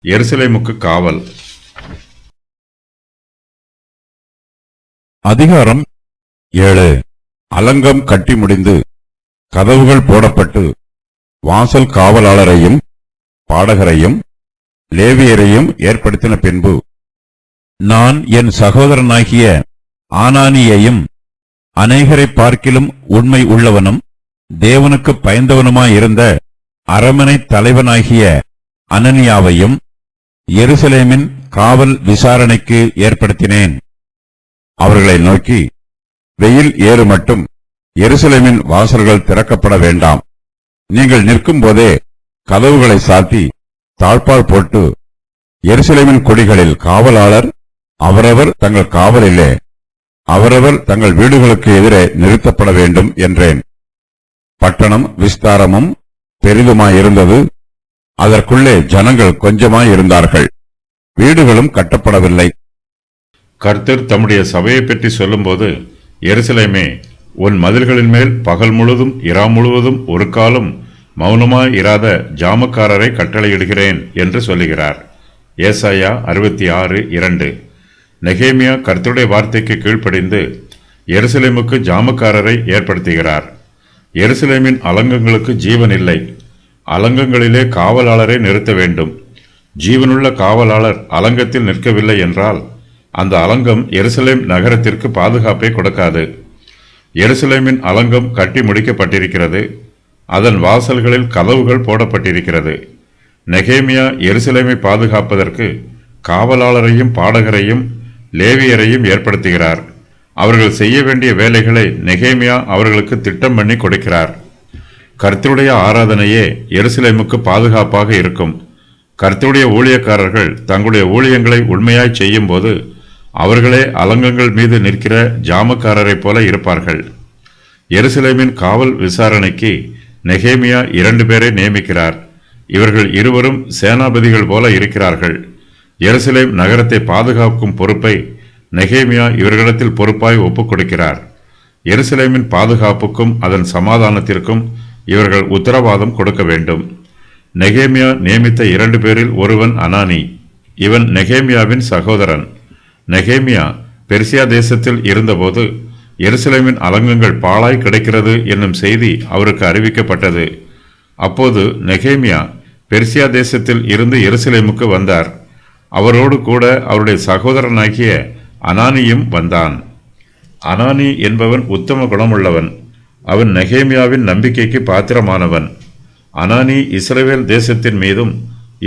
எருசலேமுக்கு காவல். அதிகாரம் 7. அலங்கம் கட்டி முடிந்து கதவுகள் போடப்பட்டு வாசல் காவலாளரையும் பாடகரையும் லேவியரையும் ஏற்படுத்தின பின்பு நான் என் சகோதரனாகிய ஆனானியையும் அநேகரை பார்க்கிலும் உண்மை உள்ளவனும் தேவனுக்கு பயந்தவனுமாயிருந்த அரமனை தலைவனாகிய அனனியாவையும் எருசலேமின் காவல் விசாரணைக்கு ஏற்படுத்தினேன். அவர்களை நோக்கி, வெயில் ஏறு மட்டும் எருசலேமின் வாசல்கள் திறக்கப்பட வேண்டாம். நீங்கள் நிற்கும் போதே கதவுகளை சாத்தி தாழ்பால் போட்டு எருசலேமின் கொடிகளில் காவலாளர் அவரவர் தங்கள் காவலிலே அவரவர் தங்கள் வீடுகளுக்கு எதிரே நிறுத்தப்பட வேண்டும் என்றேன். பட்டணம் விஸ்தாரமும் பெரிதுமாயிருந்தது. அதற்குள்ளே ஜனங்கள் கொஞ்சமாயிருந்தார்கள். வீடுகளும் கட்டப்படவில்லை. கர்த்தர் தம்முடைய சபையை பற்றி சொல்லும்போது, எருசலேமே, உன் மதில்களின் மேல் பகல் முழுதும் இரா முழுவதும் ஒரு காலம் மௌனமாய் இராத ஜாமக்காரரை கட்டளையிடுகிறேன் என்று சொல்லுகிறார். ஏசாயா 66:2. நெகேமியா கர்த்தருடைய வார்த்தைக்கு கீழ்ப்படிந்து எருசலேமுக்கு ஜாமக்காரரை ஏற்படுத்துகிறார். எருசலேமின் அலங்கங்களுக்கு ஜீவன் இல்லை. அலங்கங்களிலே காவலாளரை நிறுத்த வேண்டும். ஜீவனுள்ள காவலாளர் அலங்கத்தில் நிற்கவில்லை என்றால் அந்த அலங்கம் எருசலேம் நகரத்திற்கு பாதுகாப்பை கொடுக்காது. எருசலேமின் அலங்கம் கட்டி முடிக்கப்பட்டிருக்கிறது. அதன் வாசல்களில் கதவுகள் போடப்பட்டிருக்கிறது. நெகேமியா எருசலேமை பாதுகாப்பதற்கு காவலாளரையும் பாடகரையும் லேவியரையும் ஏற்படுத்துகிறார். அவர்கள் செய்ய வேண்டிய வேலைகளை நெகேமியா அவர்களுக்கு திட்டம் பண்ணி கொடுக்கிறார். கர்த்தருடைய ஆராதனையே எருசலேமுக்கு பாதுகாப்பாக இருக்கும். கர்த்தருடைய ஊழியக்காரர்கள் தங்களுடைய ஊழியங்களை உண்மையாய் செய்யும் போது அவர்களே அலங்கங்கள் மீது நிற்கிற ஜாமக்காரரைப் போல இருப்பார்கள். எருசலேமின் காவல் விசாரணைக்கு நெகேமியா 2 பேரை நியமிக்கிறார். இவர்கள் இருவரும் சேனாபதிகள் போல இருக்கிறார்கள். எருசலேம் நகரத்தை பாதுகாக்கும் பொறுப்பை நெகேமியா இவர்களிடத்தில் பொறுப்பாய் ஒப்புக் கொடுக்கிறார். எருசலேமின் பாதுகாப்புக்கும் அதன் சமாதானத்திற்கும் இவர்கள் உத்தரவாதம் கொடுக்க வேண்டும். நெகேமியா நியமித்த 2 பேரில் ஒருவன் அனானி. இவன் நெகேமியாவின் சகோதரன். நெகேமியா பெர்சியா தேசத்தில் இருந்தபோது எருசலேமின் அலங்கங்கள் பாழாய் கிடைக்கிறது என்னும் செய்தி அவருக்கு அறிவிக்கப்பட்டது. அப்போது நெகேமியா பெர்சியா தேசத்தில் இருந்து எருசலேமுக்கு வந்தார். அவரோடு கூட அவருடைய சகோதரனாகிய அனானியும் வந்தான். அனானி என்பவன் உத்தம குணமுள்ளவன். அவன் நெகேமியாவின் நம்பிக்கைக்கு பாத்திரமானவன். அனானி இஸ்ரவேல் தேசத்தின் மீதும்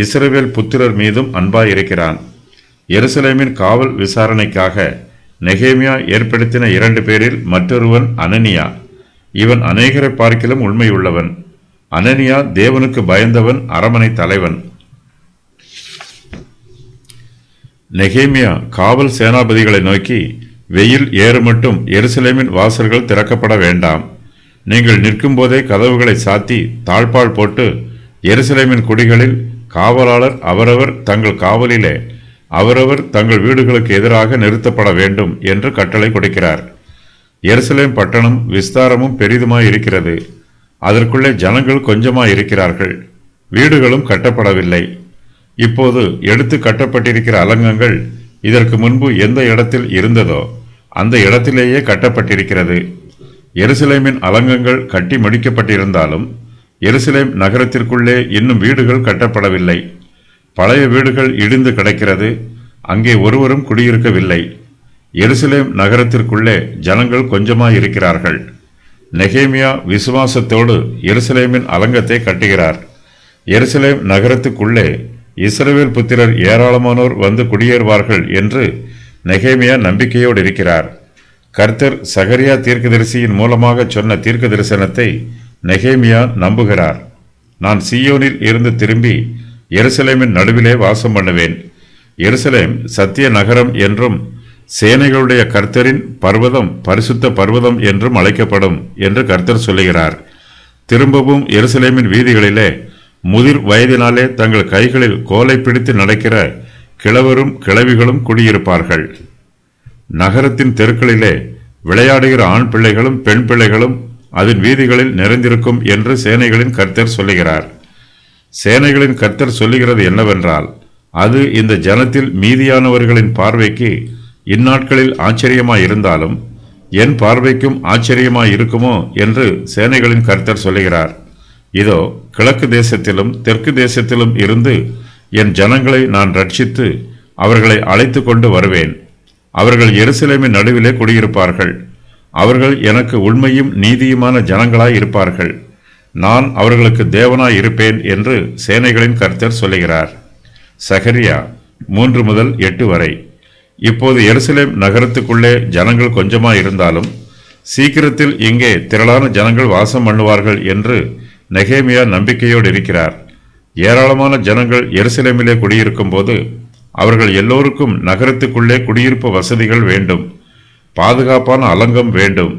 இஸ்ரவேல் புத்திரர் மீதும் அன்பாயிருக்கிறான். எருசலேமின் காவல் விசாரணைக்காக நெகேமியா ஏற்படுத்தின 2 பேரில் மற்றொருவன் அனனியா. இவன் அநேகரை பார்க்கிலும் உண்மையுள்ளவன். அனனியா தேவனுக்கு பயந்தவன், அரமனை தலைவன். நெகேமியா காவல் சேனாபதிகளை நோக்கி, வெயில் ஏறு மட்டும் எருசலேமின் வாசல்கள் திறக்கப்பட வேண்டாம். நீங்கள் நிற்கும் போதே கதவுகளை சாத்தி தாழ்பால் போட்டு எருசலேமின் குடிகளில் காவலாளர் அவரவர் தங்கள் காவலிலே அவரவர் தங்கள் வீடுகளுக்கு எதிராக நிறுத்தப்பட வேண்டும் என்று கட்டளை கொடுக்கிறார். எருசலேம் பட்டணம் விஸ்தாரமும் பெரிதுமாய் இருக்கிறது. அதற்குள்ளே ஜனங்கள் கொஞ்சமாய் இருக்கிறார்கள். வீடுகளும் கட்டப்படவில்லை. இப்போது எடுத்து கட்டப்பட்டிருக்கிற அலங்கங்கள் இதற்கு முன்பு எந்த இடத்தில் இருந்ததோ அந்த இடத்திலேயே கட்டப்பட்டிருக்கிறது. எருசலேமின் அலங்கங்கள் கட்டி முடிக்கப்பட்டிருந்தாலும் எருசலேம் நகரத்திற்குள்ளே இன்னும் வீடுகள் கட்டப்படவில்லை. பழைய வீடுகள் இடிந்து கிடக்கிறது. அங்கே ஒருவரும் குடியிருக்கவில்லை. எருசலேம் நகரத்திற்குள்ளே ஜனங்கள் கொஞ்சமாயிருக்கிறார்கள். நெகேமியா விசுவாசத்தோடு எருசலேமின் அலங்கத்தை கட்டுகிறார். எருசலேம் நகரத்துக்குள்ளே இஸ்ரவேல் புத்திரர் ஏராளமானோர் வந்து குடியேறுவார்கள் என்று நெகேமியா நம்பிக்கையோடு இருக்கிறார். கர்த்தர் சகரியா தீர்க்கதரிசியின் மூலமாக சொன்ன தீர்க்க தரிசனத்தை நெகேமியா நம்புகிறார். நான் சீயோனில் இருந்து திரும்பி எருசலேமின் நடுவிலே வாசம் பண்ணுவேன். எருசலேம் சத்திய நகரம் என்றும் சேனைகளுடைய கர்த்தரின் பர்வதம் பரிசுத்த பர்வதம் என்றும் அழைக்கப்படும் என்று கர்த்தர் சொல்லுகிறார். திரும்பவும் எருசலேமின் வீதிகளிலே முதிர் வயதினாலே தங்கள் கைகளில் கோலை பிடித்து நடக்கிற கிழவரும் கிழவிகளும் குடியிருப்பார்கள். நகரத்தின் தெருக்களிலே விளையாடுகிற ஆண் பிள்ளைகளும் பெண் பிள்ளைகளும் அதன் வீதிகளில் நிறைந்திருக்கும் என்று சேனைகளின் கர்த்தர் சொல்லுகிறார். சேனைகளின் கர்த்தர் சொல்லுகிறது என்னவென்றால், அது இந்த ஜனத்தில் மீதியானவர்களின் பார்வைக்கு இந்நாட்களில் ஆச்சரியமாயிருந்தாலும் என் பார்வைக்கும் ஆச்சரியமாயிருக்குமோ என்று சேனைகளின் கர்த்தர் சொல்லுகிறார். இதோ, கிழக்கு தேசத்திலும் தெற்கு தேசத்திலும் இருந்து என் ஜனங்களை நான் ரட்சித்து அவர்களை அழைத்து கொண்டு வருவேன். அவர்கள் எருசலேமின் நடுவிலே குடியிருப்பார்கள். அவர்கள் எனக்கு உண்மையும் நீதியுமான ஜனங்களாய் இருப்பார்கள். நான் அவர்களுக்கு தேவனாய் இருப்பேன் என்று சேனைகளின் கர்த்தர் சொல்லுகிறார். சகரியா 3 முதல் 8 வரை. இப்போது எருசலேம் நகரத்துக்குள்ளே ஜனங்கள் கொஞ்சமாயிருந்தாலும் சீக்கிரத்தில் இங்கே திரளான ஜனங்கள் வாசம் பண்ணுவார்கள் என்று நெகேமியா நம்பிக்கையோடு இருக்கிறார். ஏராளமான ஜனங்கள் எருசலேமிலே குடியிருக்கும் போது அவர்கள் எல்லோருக்கும் நகரத்துக்குள்ளே குடியிருப்பு வசதிகள் வேண்டும், பாதுகாப்பான அலங்கம் வேண்டும்.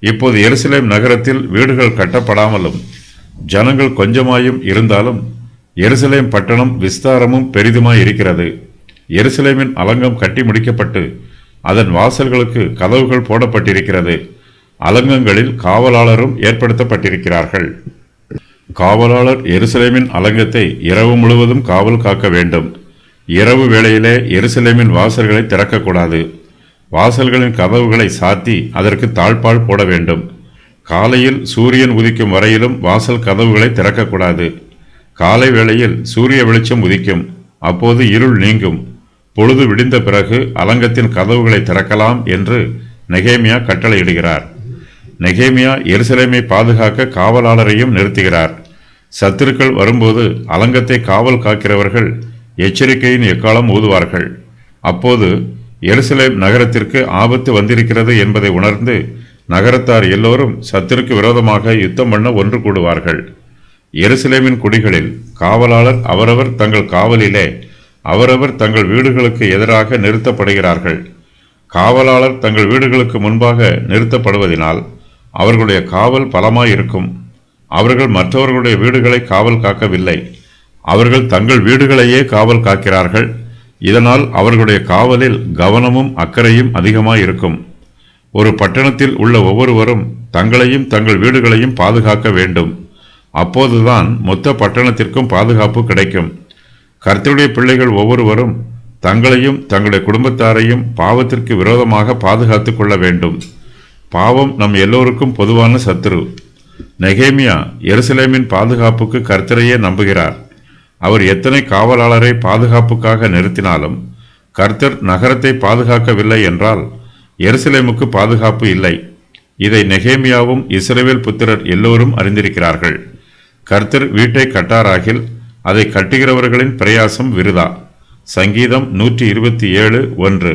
இப்போது எருசலேம் நகரத்தில் வீடுகள் கட்டப்படாமலும் ஜனங்கள் கொஞ்சமாயும் இருந்தாலும் எருசலேம் பட்டணம் விஸ்தாரமும் பெரிதுமாய் இருக்கிறது. எருசலேமின் அலங்கம் கட்டி முடிக்கப்பட்டு அதன் வாசல்களுக்கு கதவுகள் போடப்பட்டிருக்கிறது. அலங்கங்களில் காவலாளரும் ஏற்படுத்தப்பட்டிருக்கிறார்கள். காவலாளர் எருசலேமின் அலங்கத்தை இரவு முழுவதும் காவல் காக்க வேண்டும். இரவு வேளையிலே எருசலேமின் வாசல்களை திறக்கக்கூடாது. வாசல்களின் கதவுகளை சாத்தி அதற்கு தாழ்பால் போட வேண்டும். காலையில் சூரியன் உதிக்கும் வரையிலும் வாசல் கதவுகளை திறக்கக்கூடாது. காலை வேளையில் சூரிய வெளிச்சம் உதிக்கும், அப்போது இருள் நீங்கும். பொழுது விடிந்த பிறகு அலங்கத்தின் கதவுகளை திறக்கலாம் என்று நெகேமியா கட்டளையிடுகிறார். நெகேமியா எருசலேமை பாதுகாக்க காவலாளரையும் நிறுத்துகிறார். சத்துருக்கள் வரும்போது அலங்கத்தை காவல் காக்கிறவர்கள் எச்சரிக்கையின் எக்காலம் ஊதுவார்கள். அப்போது எருசலேம் நகரத்திற்கு ஆபத்து வந்திருக்கிறது என்பதை உணர்ந்து நகரத்தார் எல்லோரும் சத்துருக்கு விரோதமாக யுத்தம் பண்ண ஒன்று கூடுவார்கள். எருசலேமின் குடிகளில் காவலாளர் அவரவர் தங்கள் காவலிலே அவரவர் தங்கள் வீடுகளுக்கு எதிராக நிறுத்தப்படுகிறார்கள். காவலாளர் தங்கள் வீடுகளுக்கு முன்பாக நிறுத்தப்படுவதனால் அவர்களுடைய காவல் பலமாயிருக்கும். அவர்கள் மற்றவர்களுடைய வீடுகளை காவல் காக்கவில்லை, அவர்கள் தங்கள் வீடுகளையே காவல் காக்கிறார்கள். இதனால் அவர்களுடைய காவலில் கவனமும் அக்கறையும் அதிகமாயிருக்கும். ஒரு பட்டணத்தில் உள்ள ஒவ்வொருவரும் தங்களையும் தங்கள் வீடுகளையும் பாதுகாக்க வேண்டும். அப்போதுதான் மொத்த பட்டணத்திற்கும் பாதுகாப்பு கிடைக்கும். கர்த்தருடைய பிள்ளைகள் ஒவ்வொருவரும் தங்களையும் தங்களுடைய குடும்பத்தாரையும் பாவத்திற்கு விரோதமாக பாதுகாத்து கொள்ள வேண்டும். பாவம் நம் எல்லோருக்கும் பொதுவான சத்துரு. நெகேமியா எருசலேமின் பாதுகாப்புக்கு கர்த்தரையே நம்புகிறார். அவர் எத்தனை காவலாளரை பாதுகாப்புக்காக நிறுத்தினாலும் கர்த்தர் நகரத்தை பாதுகாக்கவில்லை என்றால் எருசலேமுக்கு பாதுகாப்பு இல்லை. இதை நெகேமியாவும் இஸ்ரவேல் புத்திரர் எல்லோரும் அறிந்திருக்கிறார்கள். கர்த்தர் வீட்டை கட்டாராகில் அதை கட்டுகிறவர்களின் பிரயாசம் விருதா. சங்கீதம் 127:1.